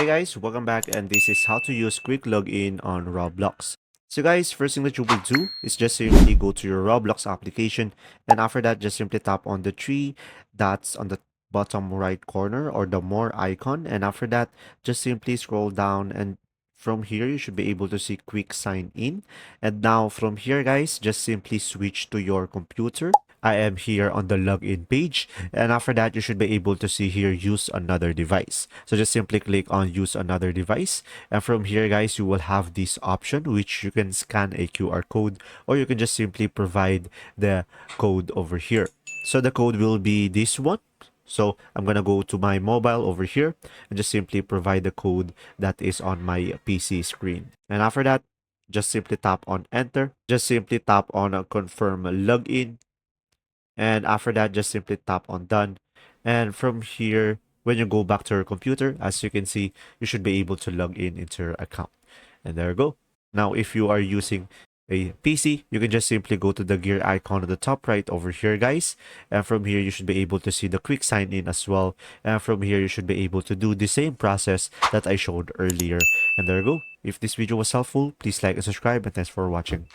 Hey guys, welcome back, and this is how to use quick login on Roblox. So guys, first thing that you will do is just simply go to your Roblox application, and after that just simply tap on the three dots on the bottom right corner or the more icon, and after that just simply scroll down, and from here you should be able to see quick sign in. And now from here guys, just simply switch to your computer. I am here on the login page, and after that you should be able to see here use another device. So just simply click on use another device, and from here guys you will have this option which you can scan a QR code, or you can just simply provide the code over here. So the code will be this one. So I'm gonna go to my mobile over here and just simply provide the code that is on my PC screen, and after that just simply tap on enter. Just simply tap on confirm login, and after that just simply tap on done. And from here, when you go back to your computer, as you can see, you should be able to log in into your account, and there you go. Now if you are using a PC, you can just simply go to the gear icon at the top right over here guys, and from here you should be able to see the quick sign in as well, and from here you should be able to do the same process that I showed earlier. And there you go. If this video was helpful, please like and subscribe, and thanks for watching.